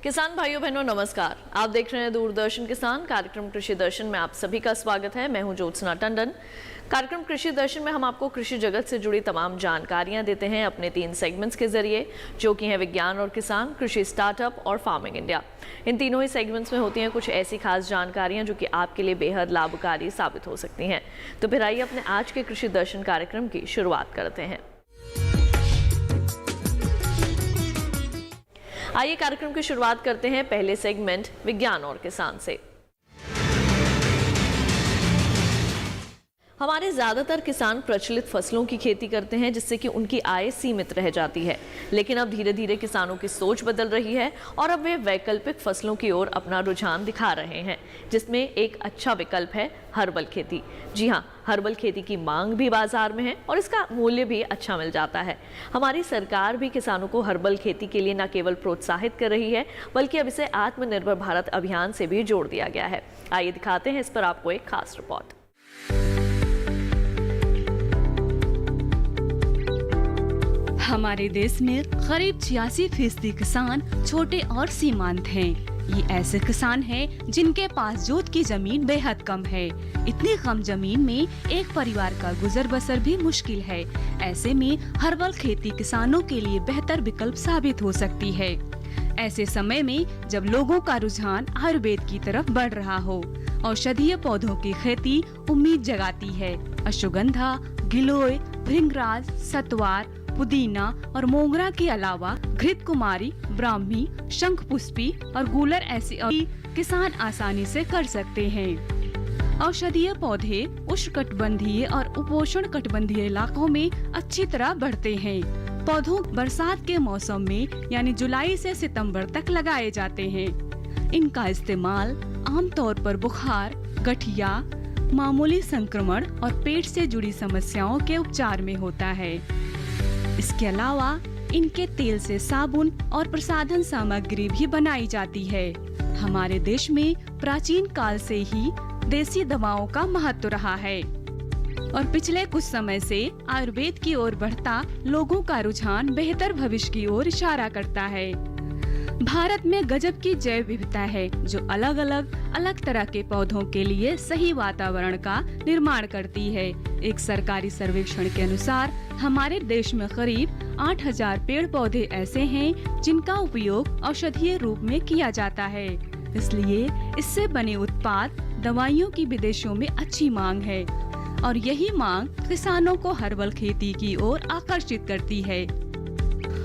किसान भाइयों बहनों नमस्कार। आप देख रहे हैं दूरदर्शन किसान कार्यक्रम कृषि दर्शन में आप सभी का स्वागत है। मैं हूं ज्योत्सना टंडन। कार्यक्रम कृषि दर्शन में हम आपको कृषि जगत से जुड़ी तमाम जानकारियां देते हैं अपने 3 सेगमेंट्स के जरिए, जो कि हैं विज्ञान और किसान, कृषि स्टार्टअप और फार्मिंग इंडिया। इन तीनों ही सेगमेंट्स में होती हैं कुछ ऐसी खास जानकारियां जो कि आपके लिए बेहद लाभकारी साबित हो सकती हैं। तो फिर आइए अपने आज के कृषि दर्शन कार्यक्रम की शुरुआत करते हैं। आइए कार्यक्रम की शुरुआत करते हैं पहले सेगमेंट विज्ञान और किसान से। हमारे ज़्यादातर किसान प्रचलित फसलों की खेती करते हैं, जिससे कि उनकी आय सीमित रह जाती है। लेकिन अब धीरे धीरे किसानों की सोच बदल रही है और अब वे वैकल्पिक फसलों की ओर अपना रुझान दिखा रहे हैं, जिसमें एक अच्छा विकल्प है हर्बल खेती। जी हाँ, हर्बल खेती की मांग भी बाजार में है और इसका मूल्य भी अच्छा मिल जाता है। हमारी सरकार भी किसानों को हर्बल खेती के लिए न केवल प्रोत्साहित कर रही है, बल्कि अब इसे आत्मनिर्भर भारत अभियान से भी जोड़ दिया गया है। आइए दिखाते हैं इस पर आपको एक खास रिपोर्ट। हमारे देश में करीब 86% किसान छोटे और सीमांत हैं। ये ऐसे किसान हैं जिनके पास जोत की जमीन बेहद कम है। इतनी कम जमीन में एक परिवार का गुजर बसर भी मुश्किल है। ऐसे में हर्बल खेती किसानों के लिए बेहतर विकल्प साबित हो सकती है। ऐसे समय में जब लोगों का रुझान आयुर्वेद की तरफ बढ़ रहा हो, औषधीय पौधों की खेती उम्मीद जगाती है। अश्वगंधा, गिलोय, भृंगराज, सतवार, पुदीना और मोगरा के अलावा घृत कुमारी, ब्राह्मी, शंखपुष्पी और गूलर ऐसी किसान आसानी से कर सकते हैं। औषधीय पौधे उष्णकटिबंधीय और उपोष्ण कटिबंधीय इलाकों में अच्छी तरह बढ़ते हैं। पौधों बरसात के मौसम में यानी जुलाई से सितंबर तक लगाए जाते हैं। इनका इस्तेमाल आमतौर पर बुखार, गठिया, मामूली संक्रमण और पेट से जुड़ी समस्याओं के उपचार में होता है। इसके अलावा इनके तेल से साबुन और प्रसाधन सामग्री भी बनाई जाती है। हमारे देश में प्राचीन काल से ही देसी दवाओं का महत्व रहा है और पिछले कुछ समय से आयुर्वेद की ओर बढ़ता लोगों का रुझान बेहतर भविष्य की ओर इशारा करता है। भारत में गजब की जैव विविधता है, जो अलग अलग तरह के पौधों के लिए सही वातावरण का निर्माण करती है। एक सरकारी सर्वेक्षण के अनुसार हमारे देश में करीब 8000 पेड़ पौधे ऐसे हैं जिनका उपयोग औषधीय रूप में किया जाता है। इसलिए इससे बने उत्पाद दवाइयों की विदेशों में अच्छी मांग है और यही मांग किसानों को हर्बल खेती की ओर आकर्षित करती है।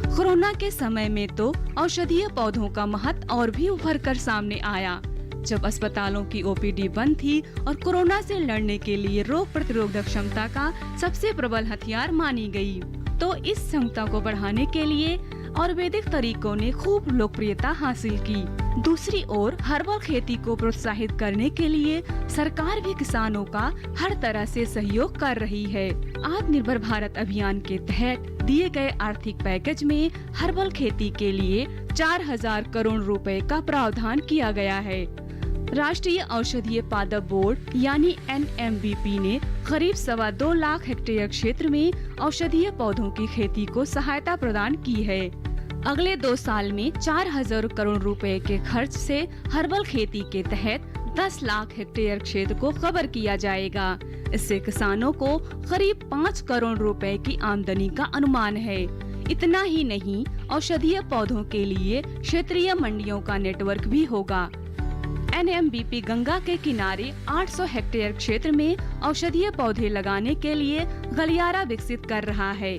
कोरोना के समय में तो औषधीय पौधों का महत्व और भी उभर कर सामने आया, जब अस्पतालों की ओपीडी बंद थी और कोरोना से लड़ने के लिए रोग प्रतिरोधक क्षमता का सबसे प्रबल हथियार मानी गई। तो इस क्षमता को बढ़ाने के लिए आयुर्वेदिक तरीकों ने खूब लोकप्रियता हासिल की। दूसरी ओर हर्बल खेती को प्रोत्साहित करने के लिए सरकार भी किसानों का हर तरह से सहयोग कर रही है। आत्मनिर्भर भारत अभियान के तहत दिए गए आर्थिक पैकेज में हर्बल खेती के लिए 4000 करोड़ रुपए का प्रावधान किया गया है। राष्ट्रीय औषधीय पादप बोर्ड यानी NMBP ने करीब 2.25 लाख हेक्टेयर क्षेत्र में औषधीय पौधों की खेती को सहायता प्रदान की है। अगले 2 साल में 4000 करोड़ रुपए के खर्च से हर्बल खेती के तहत 10 लाख हेक्टेयर क्षेत्र को कवर किया जाएगा। इससे किसानों को करीब 5 करोड़ रुपए की आमदनी का अनुमान है। इतना ही नहीं, औषधीय पौधों के लिए क्षेत्रीय मंडियों का नेटवर्क भी होगा। NMBP गंगा के किनारे 800 हेक्टेयर क्षेत्र में औषधीय पौधे लगाने के लिए गलियारा विकसित कर रहा है।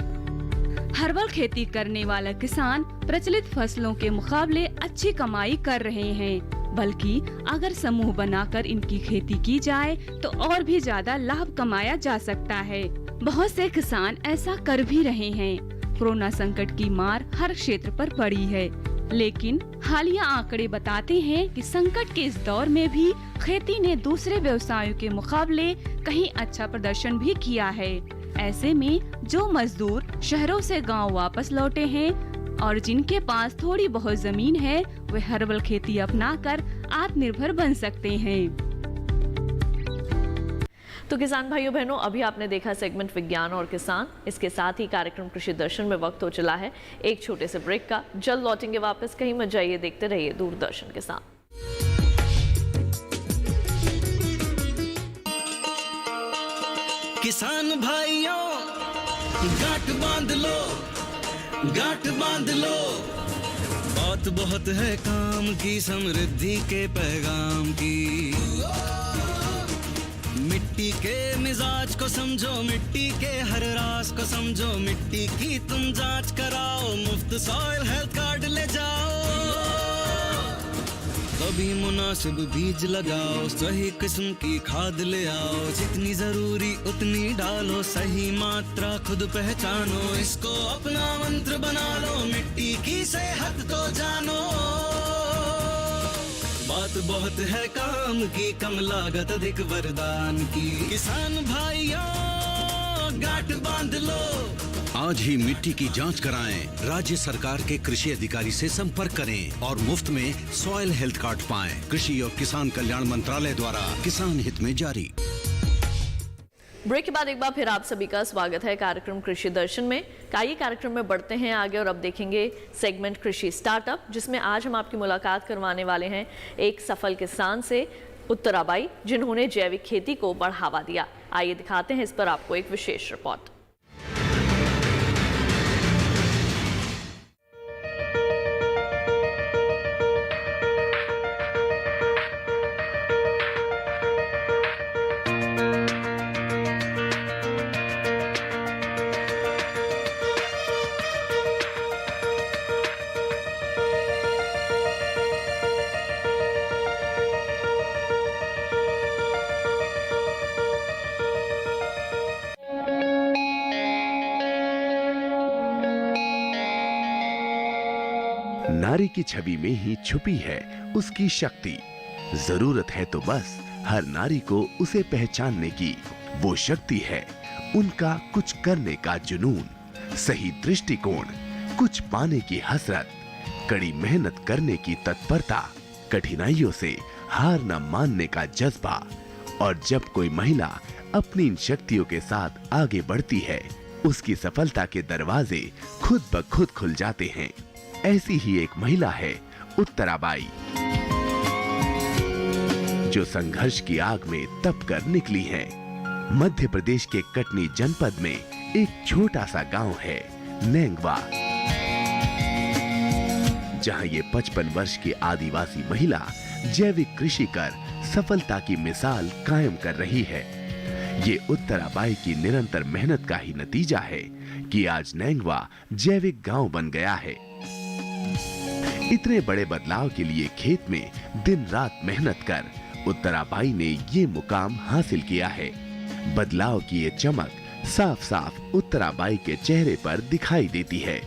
हर्बल खेती करने वाला किसान प्रचलित फसलों के मुकाबले अच्छी कमाई कर रहे हैं, बल्कि अगर समूह बनाकर इनकी खेती की जाए तो और भी ज्यादा लाभ कमाया जा सकता है। बहुत से किसान ऐसा कर भी रहे हैं। कोरोना संकट की मार हर क्षेत्र पर पड़ी है, लेकिन हालिया आंकड़े बताते हैं कि संकट के इस दौर में भी खेती ने दूसरे व्यवसायों के मुकाबले कहीं अच्छा प्रदर्शन भी किया है। ऐसे में जो मजदूर शहरों से गांव वापस लौटे हैं और जिनके पास थोड़ी बहुत जमीन है, वे हर्बल खेती अपनाकर आत्मनिर्भर बन सकते हैं। तो किसान भाइयों बहनों, अभी आपने देखा सेगमेंट विज्ञान और किसान। इसके साथ ही कार्यक्रम कृषि दर्शन में वक्त हो चला है एक छोटे से ब्रेक का। जल्द लौटेंगे वापस, कहीं मत जाइए, देखते रहिए दूरदर्शन के साथ। किसान भाइयों गांठ बांध लो, गांठ बांध लो, बात बहुत है काम की, समृद्धि के पैगाम की। मिट्टी के मिजाज को समझो, मिट्टी के हर राज को समझो, मिट्टी की तुम जांच कराओ, मुफ्त सॉइल हेल्थ कार्ड ले जाओ। कभी मुनासिब बीज लगाओ, सही किस्म की खाद ले आओ, जितनी जरूरी उतनी डालो, सही मात्रा खुद पहचानो, इसको अपना मंत्र बना लो, मिट्टी की सेहत को जानो। बात बहुत है काम की, कम लागत अधिक वरदान की। किसान भाइयों गांठ बांध लो, आज ही मिट्टी की जांच कराएं। राज्य सरकार के कृषि अधिकारी से संपर्क करें और मुफ्त में सॉइल हेल्थ कार्ड पाएं। कृषि और किसान कल्याण मंत्रालय द्वारा किसान हित में जारी। ब्रेक के बाद एक बार फिर आप सभी का स्वागत है कार्यक्रम कृषि दर्शन में। आइए कार्यक्रम में बढ़ते हैं आगे और अब देखेंगे सेगमेंट कृषि स्टार्टअप, जिसमें आज हम आपकी मुलाकात करवाने वाले हैं एक सफल किसान से, उत्तराबाई, जिन्होंने जैविक खेती को बढ़ावा दिया। आइए दिखाते हैं इस पर आपको एक विशेष रिपोर्ट। नारी की छवि में ही छुपी है उसकी शक्ति। जरूरत है तो बस हर नारी को उसे पहचानने की। वो शक्ति है उनका कुछ करने का जुनून, सही दृष्टिकोण, कुछ पाने की हसरत, कड़ी मेहनत करने की तत्परता, कठिनाइयों से हार न मानने का जज्बा। और जब कोई महिला अपनी इन शक्तियों के साथ आगे बढ़ती है, उसकी सफलता के दरवाजे खुद ब खुद खुल जाते हैं। ऐसी ही एक महिला है उत्तराबाई, जो संघर्ष की आग में तप कर निकली है। मध्य प्रदेश के कटनी जनपद में एक छोटा सा गांव है नेंगवा, जहां ये 55 वर्ष की आदिवासी महिला जैविक कृषि कर सफलता की मिसाल कायम कर रही है। ये उत्तराबाई की निरंतर मेहनत का ही नतीजा है कि आज नेंगवा जैविक गांव बन गया है। इतने बड़े बदलाव के लिए खेत में दिन रात मेहनत कर उत्तराबाई ने ये मुकाम हासिल किया है। बदलाव की ये चमक साफ साफ उत्तराबाई के चेहरे पर दिखाई देती है।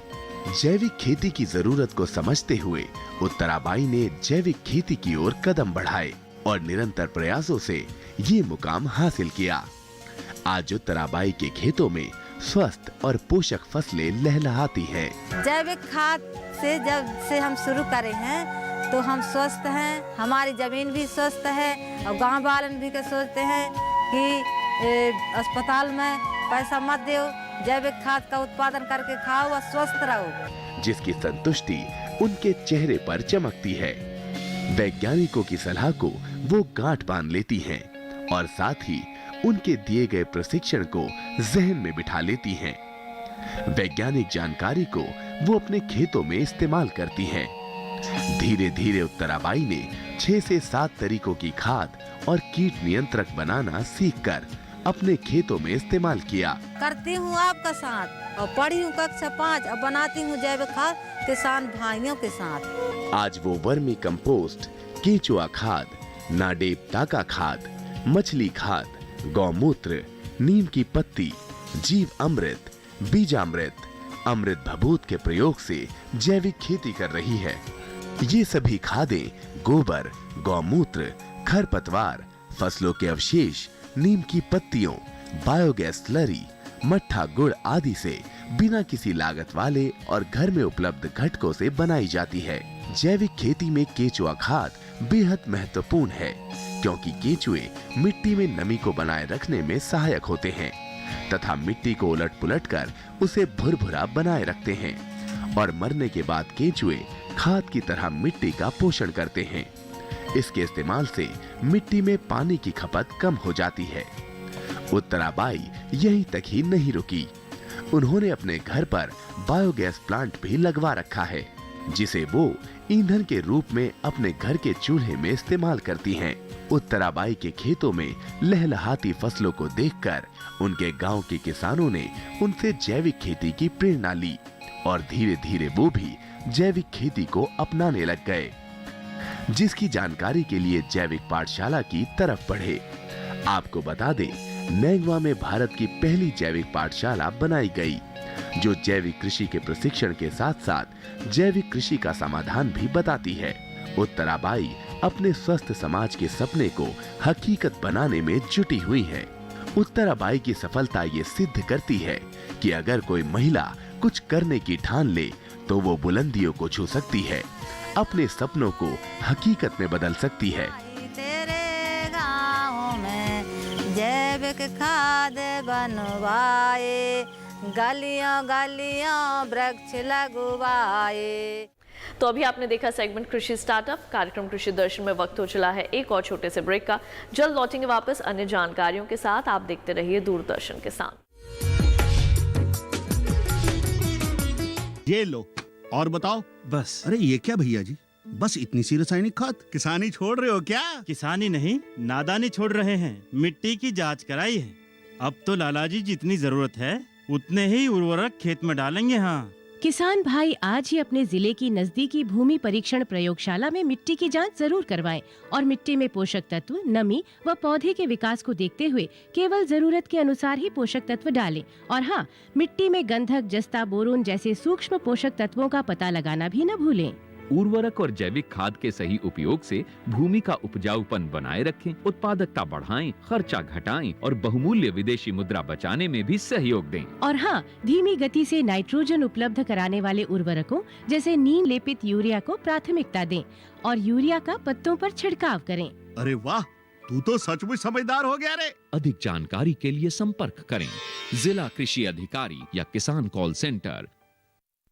जैविक खेती की जरूरत को समझते हुए उत्तराबाई ने जैविक खेती की ओर कदम बढ़ाए और निरंतर प्रयासों से ये मुकाम हासिल किया। आज उत्तराबाई के खेतों में स्वस्थ और पोषक फसलें लहलहाती हैं। जैविक खाद से जब से हम शुरू करे हैं तो हम स्वस्थ हैं, हमारी जमीन भी स्वस्थ है और गांव वालन भी के सोचते हैं कि अस्पताल में पैसा मत दो, जैविक खाद का उत्पादन करके खाओ और स्वस्थ रहो। जिसकी संतुष्टि उनके चेहरे पर चमकती है। वैज्ञानिकों की सलाह को वो गांठ बांध लेती हैं और साथ ही उनके दिए गए प्रशिक्षण को जहन में बिठा लेती हैं। वैज्ञानिक जानकारी को वो अपने खेतों में इस्तेमाल करती हैं। धीरे धीरे उत्तराबाई ने 6 से 7 तरीकों की खाद और कीट नियंत्रक बनाना सीखकर अपने खेतों में इस्तेमाल किया। करती हूँ आपका साथ और पढ़ी हूँ कक्षा 5 और बनाती हूँ जैविक खाद किसान भाइयों के साथ। आज वो वर्मी कंपोस्ट, केंचुआ खाद, नाडेप ताका खाद, मछली खाद, गौमूत्र, नीम की पत्ती, जीव अमृत, बीजामृत, अमृत भभूत के प्रयोग से जैविक खेती कर रही है। ये सभी खादें गोबर, गौमूत्र, खरपतवार, फसलों के अवशेष, नीम की पत्तियों, बायोगैस स्लरी, मट्ठा गुड़ आदि से बिना किसी लागत वाले और घर में उपलब्ध घटकों से बनाई जाती है। जैविक खेती में केंचुआ खाद बेहद महत्वपूर्ण है। क्योंकि केंचुए मिट्टी में नमी को बनाए रखने में सहायक होते हैं तथा मिट्टी को उलट पुलट कर उसे भुरभुरा बनाए रखते हैं और मरने के बाद केंचुए खाद की तरह मिट्टी का पोषण करते हैं। इसके इस्तेमाल से मिट्टी में पानी की खपत कम हो जाती है। उत्तराबाई यहीं तक ही नहीं रुकी, उन्होंने अपने घर पर बायोगैस प्लांट भी लगवा रखा है जिसे वो ईंधन के रूप में अपने घर के चूल्हे में इस्तेमाल करती हैं। उत्तराबाई के खेतों में लहलहाती फसलों को देखकर उनके गांव के किसानों ने उनसे जैविक खेती की प्रेरणा ली और धीरे धीरे वो भी जैविक खेती को अपनाने लग गए, जिसकी जानकारी के लिए जैविक पाठशाला की तरफ बढ़े। आपको बता दें, नेंगवा में भारत की पहली जैविक पाठशाला बनाई गई, जो जैविक कृषि के प्रशिक्षण के साथ साथ जैविक कृषि का समाधान भी बताती है। उत्तराबाई अपने स्वस्थ समाज के सपने को हकीकत बनाने में जुटी हुई है। उत्तराबाई की सफलता ये सिद्ध करती है कि अगर कोई महिला कुछ करने की ठान ले तो वो बुलंदियों को छू सकती है, अपने सपनों को हकीकत में बदल सकती है। तेरे गाँव में जैविक खाद बनवाए, गलियों गलियों वृक्ष लगवाए। तो अभी आपने देखा सेगमेंट कृषि स्टार्टअप। कार्यक्रम कृषि दर्शन में वक्त हो चला है एक और छोटे से ब्रेक का। जल्द लौटेंगे वापस अन्य जानकारियों के साथ। आप देखते रहिए दूरदर्शन किसान। ये लो और बताओ। बस। अरे ये क्या भैया जी, बस इतनी सी रासायनिक खाद? किसानी छोड़ रहे हो क्या? किसानी नहीं, नादानी छोड़ रहे हैं। मिट्टी की जांच कराई है। अब तो लाला जी जितनी जरूरत है उतने ही उर्वरक खेत में डालेंगे। हाँ, किसान भाई आज ही अपने जिले की नजदीकी भूमि परीक्षण प्रयोगशाला में मिट्टी की जांच जरूर करवाएं और मिट्टी में पोषक तत्व, नमी व पौधे के विकास को देखते हुए केवल जरूरत के अनुसार ही पोषक तत्व डालें। और हाँ, मिट्टी में गंधक, जस्ता, बोरोन जैसे सूक्ष्म पोषक तत्वों का पता लगाना भी न भूलें। उर्वरक और जैविक खाद के सही उपयोग से भूमि का उपजाऊपन बनाए रखें, उत्पादकता बढ़ाएं, खर्चा घटाएं और बहुमूल्य विदेशी मुद्रा बचाने में भी सहयोग दें। और हाँ, धीमी गति से नाइट्रोजन उपलब्ध कराने वाले उर्वरकों जैसे नीम लेपित यूरिया को प्राथमिकता दें और यूरिया का पत्तों पर छिड़काव करें। अरे वाह, तू तो सचमुच समझदार हो गया रे। अधिक जानकारी के लिए संपर्क करें जिला कृषि अधिकारी या किसान कॉल सेंटर।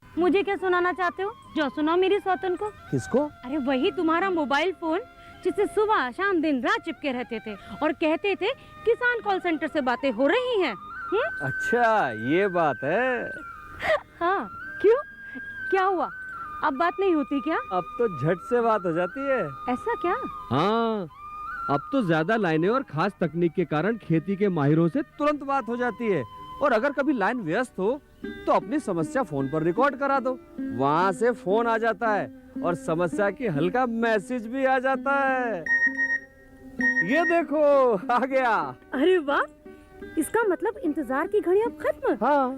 मुझे क्या सुनाना चाहते हो? जो सुनाओ मेरी सौतन को। किसको? अरे वही तुम्हारा मोबाइल फोन जिससे सुबह शाम दिन रात चिपके रहते थे और कहते थे किसान कॉल सेंटर से बातें हो रही हैं। अच्छा ये बात है। हाँ, क्यों, क्या हुआ? अब बात नहीं होती क्या? अब तो झट से बात हो जाती है। ऐसा क्या? हाँ, अब तो ज्यादा लाइनें और खास तकनीक के कारण खेती के माहिरों से तुरंत बात हो जाती है। और अगर कभी लाइन व्यस्त हो तो अपनी समस्या फोन पर रिकॉर्ड करा दो, वहाँ से फोन आ जाता है और समस्या की हल का मैसेज भी आ जाता है। ये देखो आ गया। अरे वाह, इसका मतलब इंतजार की घड़ी अब खत्म। हाँ,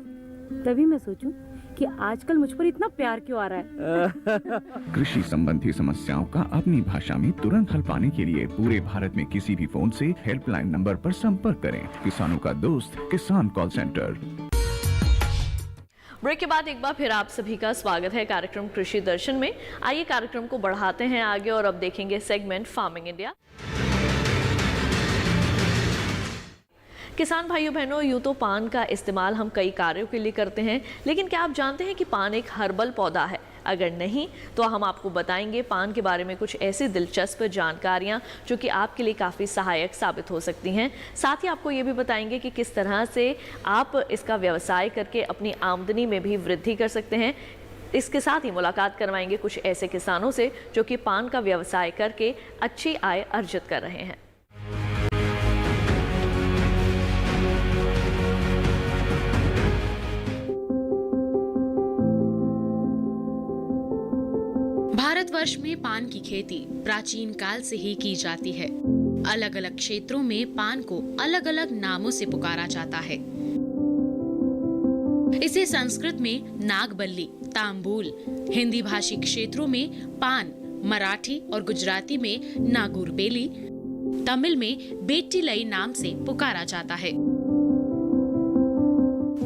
तभी मैं सोचूं कि आजकल मुझ पर इतना प्यार क्यों आ रहा है। कृषि संबंधी समस्याओं का अपनी भाषा में तुरंत हल पाने के लिए पूरे भारत में किसी भी फोन से हेल्पलाइन नंबर पर संपर्क करें। किसानों का दोस्त किसान कॉल सेंटर। ब्रेक के बाद एक बार फिर आप सभी का स्वागत है कार्यक्रम कृषि दर्शन में। आइए कार्यक्रम को बढ़ाते हैं आगे और अब देखेंगे सेगमेंट फार्मिंग इंडिया। किसान भाइयों बहनों, यूँ तो पान का इस्तेमाल हम कई कार्यों के लिए करते हैं, लेकिन क्या आप जानते हैं कि पान एक हर्बल पौधा है? अगर नहीं तो हम आपको बताएंगे पान के बारे में कुछ ऐसी दिलचस्प जानकारियां जो कि आपके लिए काफ़ी सहायक साबित हो सकती हैं। साथ ही आपको ये भी बताएंगे कि किस तरह से आप इसका व्यवसाय करके अपनी आमदनी में भी वृद्धि कर सकते हैं। इसके साथ ही मुलाकात करवाएंगे कुछ ऐसे किसानों से जो कि पान का व्यवसाय करके अच्छी आय अर्जित कर रहे हैं। भारतवर्ष में पान की खेती प्राचीन काल से ही की जाती है। अलग अलग क्षेत्रों में पान को अलग अलग नामों से पुकारा जाता है। इसे संस्कृत में नागबल्ली, तांबूल, हिंदी भाषी क्षेत्रों में पान, मराठी और गुजराती में नागुरबेली, तमिल में बेट्टीलई नाम से पुकारा जाता है।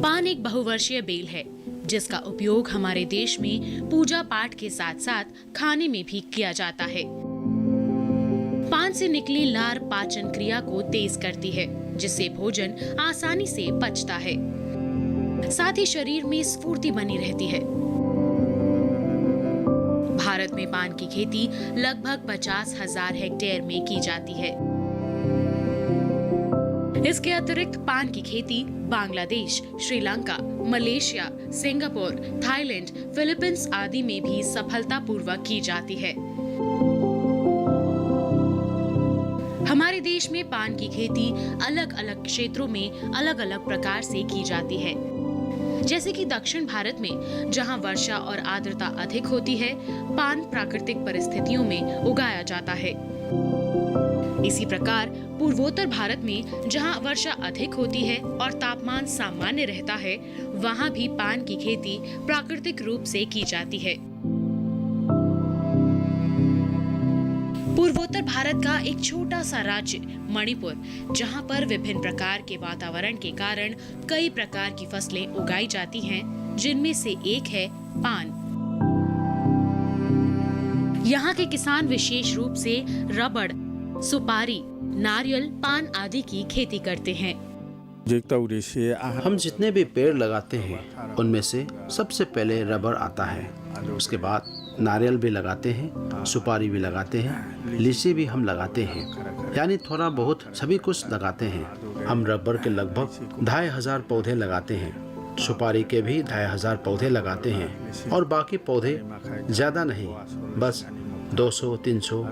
पान एक बहुवर्षीय बेल है जिसका उपयोग हमारे देश में पूजा पाठ के साथ साथ खाने में भी किया जाता है। पान से निकली लार पाचन क्रिया को तेज करती है, जिससे भोजन आसानी से पचता है। साथ ही शरीर में स्फूर्ति बनी रहती है। भारत में पान की खेती लगभग 50,000 हेक्टेयर में की जाती है। इसके अतिरिक्त पान की खेती Bangladesh, Sri Lanka, Malaysia, Singapore, Thailand, Philippines आदि में भी सफलतापूर्वक की जाती है। हमारे देश में पान की खेती अलग अलग क्षेत्रों में अलग अलग प्रकार से की जाती है। जैसे कि दक्षिण भारत में जहां वर्षा और आर्द्रता अधिक होती है, पान प्राकृतिक परिस्थितियों में उगाया जाता है। इसी प्रकार पूर्वोत्तर भारत में जहां वर्षा अधिक होती है और तापमान सामान्य रहता है, वहां भी पान की खेती प्राकृतिक रूप से की जाती है। पूर्वोत्तर भारत का एक छोटा सा राज्य मणिपुर, जहां पर विभिन्न प्रकार के वातावरण के कारण कई प्रकार की फसलें उगाई जाती हैं, जिनमें से एक है पान। यहाँ के किसान विशेष रूप से रबड़, सुपारी, नारियल, पान आदि की खेती करते हैं। हम जितने भी पेड़ लगाते हैं उनमें से सबसे पहले रबर आता है, उसके बाद नारियल भी लगाते हैं, सुपारी भी लगाते हैं, लीची भी हम लगाते हैं, यानी थोड़ा बहुत सभी कुछ लगाते हैं। हम रबर के लगभग 2,500 पौधे लगाते हैं, सुपारी के भी 2,500 पौधे लगाते हैं और बाकी पौधे ज़्यादा नहीं, बस 200-300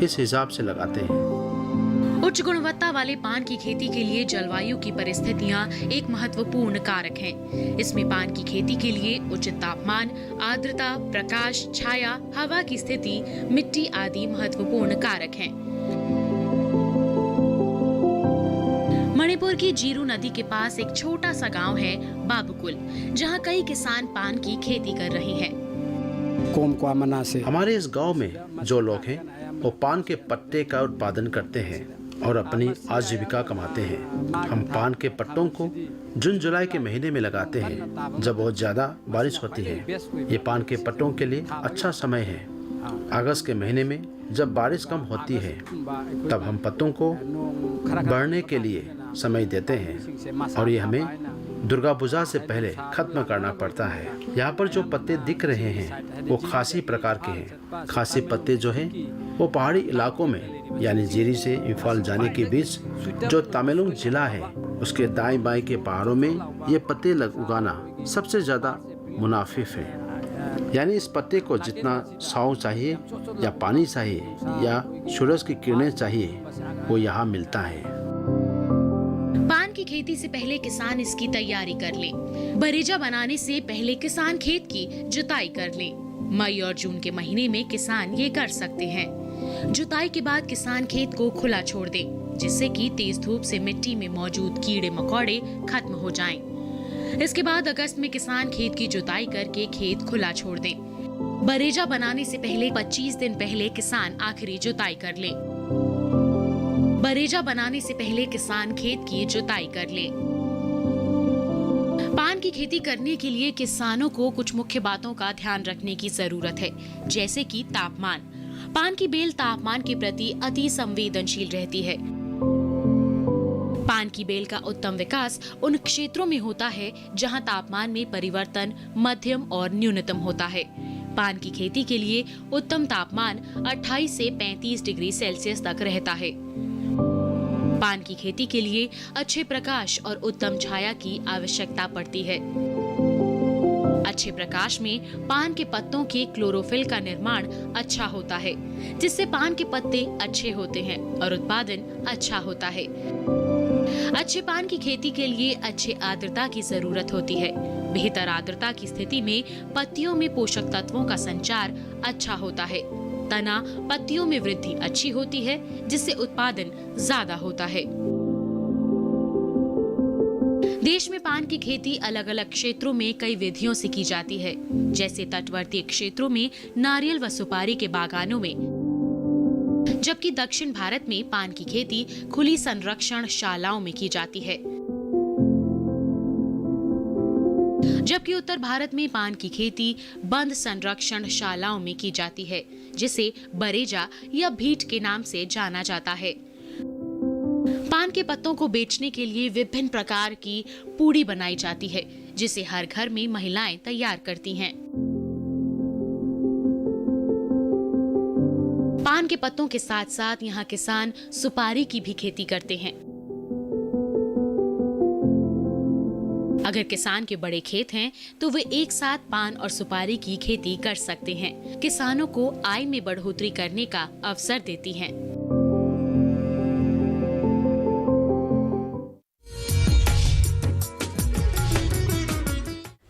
इस हिसाब से लगाते हैं। उच्च गुणवत्ता वाले पान की खेती के लिए जलवायु की परिस्थितियां एक महत्वपूर्ण कारक हैं। इसमें पान की खेती के लिए उचित तापमान, आर्द्रता, प्रकाश, छाया, हवा की स्थिति, मिट्टी आदि महत्वपूर्ण कारक हैं। मणिपुर की जीरू नदी के पास एक छोटा सा गांव है बाबूकुल, जहां कई किसान पान की खेती कर रहे हैं। हमारे इस गांव में जो लोग हैं वो पान के पत्ते का उत्पादन करते हैं और अपनी आजीविका कमाते हैं। हम पान के पत्तों को जून जुलाई के महीने में लगाते हैं, जब बहुत ज़्यादा बारिश होती है। ये पान के पत्तों के लिए अच्छा समय है। अगस्त के महीने में जब बारिश कम होती है, तब हम पत्तों को बढ़ने के लिए समय देते हैं और ये हमें दुर्गा पूजा से पहले खत्म करना पड़ता है। यहाँ पर जो पत्ते दिख रहे हैं वो खासी प्रकार के हैं। खासी पत्ते जो हैं वो पहाड़ी इलाकों में यानी जीरी से इम्फाल जाने के बीच जो तमेलुंग जिला है उसके दाएं बाएं के पहाड़ों में ये पत्ते उगाना सबसे ज़्यादा मुनाफिक है। यानी इस पत्ते को जितना छांव चाहिए या पानी चाहिए या सूरज की किरणें चाहिए वो यहाँ मिलता है। पान की खेती से पहले किसान इसकी तैयारी कर ले। बरेजा बनाने से पहले किसान खेत की जुताई कर ले। मई और जून के महीने में किसान ये कर सकते हैं। जुताई के बाद किसान खेत को खुला छोड़ दे, जिससे कि तेज धूप से मिट्टी में मौजूद कीड़े मकोड़े खत्म हो जाएं। इसके बाद अगस्त में किसान खेत की जुताई करके खेत खुला छोड़ दे। बरेजा बनाने से पहले 25 दिन पहले किसान आखिरी जुताई कर ले। बरेजा बनाने से पहले किसान खेत की जुताई कर ले। पान की खेती करने के लिए किसानों को कुछ मुख्य बातों का ध्यान रखने की जरूरत है, जैसे कि तापमान। पान की बेल तापमान के प्रति अति संवेदनशील रहती है। पान की बेल का उत्तम विकास उन क्षेत्रों में होता है जहां तापमान में परिवर्तन मध्यम और न्यूनतम होता है। पान की खेती के लिए उत्तम तापमान 28 से 35 डिग्री सेल्सियस तक रहता है। पान की खेती के लिए अच्छे प्रकाश और उत्तम छाया की आवश्यकता पड़ती है। अच्छे प्रकाश में पान के पत्तों के क्लोरोफिल का निर्माण अच्छा होता है, जिससे पान के पत्ते अच्छे होते हैं और उत्पादन अच्छा होता है। अच्छे पान की खेती के लिए अच्छे आर्द्रता की जरूरत होती है। बेहतर आर्द्रता की स्थिति में पत्तियों में पोषक तत्वों का संचार अच्छा होता है। तना पत्तियों में वृद्धि अच्छी होती है, जिससे उत्पादन ज्यादा होता है। देश में पान की खेती अलग अलग क्षेत्रों में कई विधियों से की जाती है, जैसे तटवर्ती क्षेत्रों में नारियल व सुपारी के बागानों में, जबकि दक्षिण भारत में पान की खेती खुली संरक्षण शालाओं में की जाती है। जबकि उत्तर भारत में पान की खेती बंद संरक्षण शालाओं में की जाती है, जिसे बरेजा या भीट के नाम से जाना जाता है। पान के पत्तों को बेचने के लिए विभिन्न प्रकार की पूड़ी बनाई जाती है, जिसे हर घर में महिलाएं तैयार करती हैं। पान के पत्तों के साथ साथ यहाँ किसान सुपारी की भी खेती करते हैं। अगर किसान के बड़े खेत हैं, तो वे एक साथ पान और सुपारी की खेती कर सकते हैं। किसानों को आय में बढ़ोतरी करने का अवसर देती हैं।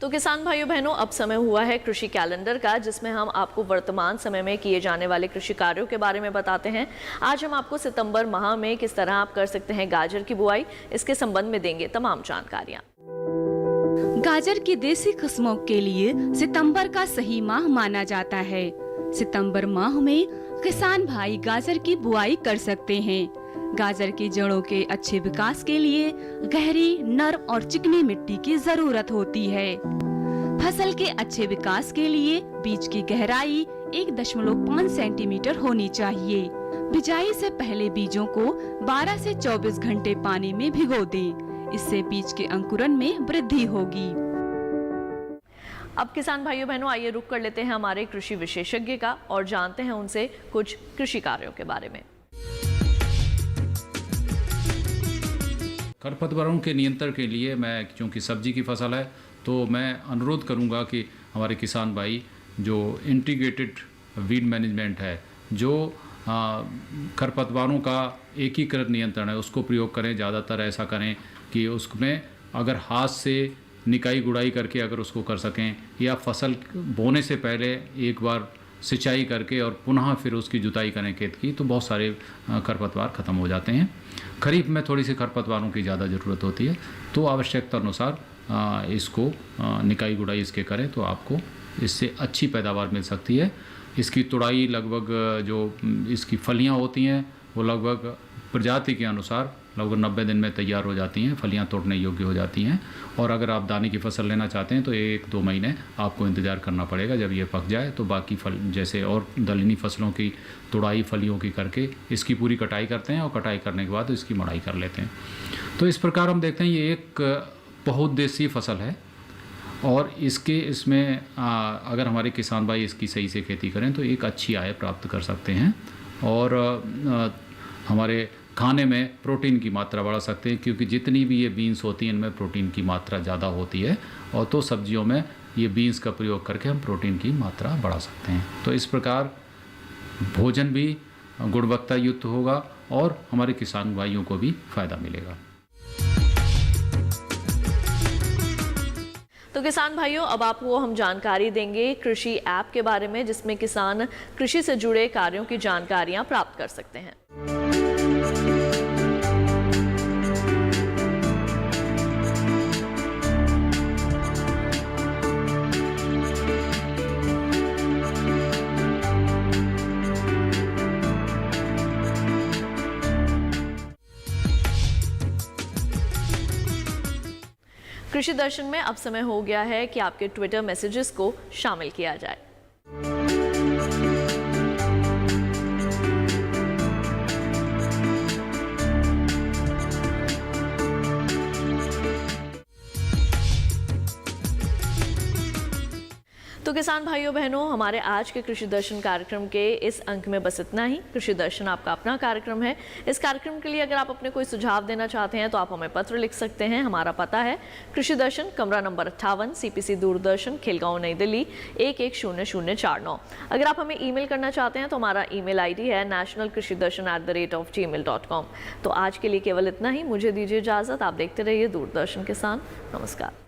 तो किसान भाइयों बहनों, अब समय हुआ है कृषि कैलेंडर का, जिसमें हम आपको वर्तमान समय में किए जाने वाले कृषि कार्यों के बारे में बताते हैं। आज हम आपको सितंबर माह में किस तरह आप कर सकते हैं गाजर की बुआई, इसके संबंध में देंगे तमाम जानकारियां। गाजर की देसी किस्मों के लिए सितंबर का सही माह माना जाता है। सितंबर माह में किसान भाई गाजर की बुआई कर सकते हैं। गाजर की जड़ों के अच्छे विकास के लिए गहरी, नर्म और चिकनी मिट्टी की जरूरत होती है। फसल के अच्छे विकास के लिए बीज की गहराई 1.5 सेंटीमीटर होनी चाहिए। बिजाई से पहले बीजों को 12 से 24 घंटे पानी में भिगो दें। इससे बीज के अंकुरन में वृद्धि होगी। अब किसान भाइयों बहनों, आइए रुक कर लेते हैं हमारे कृषि विशेषज्ञ का और जानते हैं उनसे कुछ कृषि कार्यों के बारे में। खरपतवारों के नियंत्रण के लिए मैं, क्योंकि सब्जी की फसल है, तो मैं अनुरोध करूंगा कि हमारे किसान भाई जो इंटीग्रेटेड वीड मैनेजमेंट है, जो खरपतवारों का एकीकृत नियंत्रण है, उसको प्रयोग करें। ज़्यादातर ऐसा करें कि उसमें अगर हाथ से निकाई गुड़ाई करके अगर उसको कर सकें, या फसल बोने से पहले एक बार सिंचाई करके और पुनः फिर उसकी जुताई करें खेत की, तो बहुत सारे खरपतवार ख़त्म हो जाते हैं। खरीफ में थोड़ी सी खरपतवारों की ज़्यादा ज़रूरत होती है, तो आवश्यकता अनुसार इसको निकाई गुड़ाई इसके करें, तो आपको इससे अच्छी पैदावार मिल सकती है। इसकी तुड़ाई लगभग, जो इसकी फलियाँ होती हैं वो लगभग प्रजाति के अनुसार लगभग 90 दिन में तैयार हो जाती हैं, फलियां तोड़ने योग्य हो जाती हैं। और अगर आप दाने की फसल लेना चाहते हैं तो 1-2 महीने आपको इंतज़ार करना पड़ेगा। जब ये पक जाए तो बाकी फल, जैसे और दलहनी फसलों की तुड़ाई फलियों की करके इसकी पूरी कटाई करते हैं, और कटाई करने के बाद इसकी मड़ाई कर लेते हैं। तो इस प्रकार हम देखते हैं ये एक बहुउद्देशीय फसल है, और इसमें अगर हमारे किसान भाई इसकी सही से खेती करें तो एक अच्छी आय प्राप्त कर सकते हैं, और हमारे खाने में प्रोटीन की मात्रा बढ़ा सकते हैं, क्योंकि जितनी भी ये बीन्स होती हैं इनमें प्रोटीन की मात्रा ज़्यादा होती है, और तो सब्जियों में ये बीन्स का प्रयोग करके हम प्रोटीन की मात्रा बढ़ा सकते हैं। तो इस प्रकार भोजन भी गुणवत्ता युक्त होगा और हमारे किसान भाइयों को भी फायदा मिलेगा। तो किसान भाइयों, अब आपको हम जानकारी देंगे कृषि ऐप के बारे में, जिसमें किसान कृषि से जुड़े कार्यों की जानकारियां प्राप्त कर सकते हैं। कृषि दर्शन में अब समय हो गया है कि आपके ट्विटर मैसेजेस को शामिल किया जाए। तो किसान भाइयों बहनों, हमारे आज के कृषि दर्शन कार्यक्रम के इस अंक में बस इतना ही। कृषि दर्शन आपका अपना कार्यक्रम है। इस कार्यक्रम के लिए अगर आप अपने कोई सुझाव देना चाहते हैं तो आप हमें पत्र लिख सकते हैं। हमारा पता है कृषि दर्शन, कमरा नंबर 58, CPC दूरदर्शन, खिलगांव, नई दिल्ली 110049। अगर आप हमें ईमेल करना चाहते हैं तो हमारा ईमेल ID है nationalkrishidarshan@gmail.com। तो आज के लिए केवल इतना ही। मुझे दीजिए इजाज़त। आप देखते रहिए दूरदर्शन किसान। नमस्कार।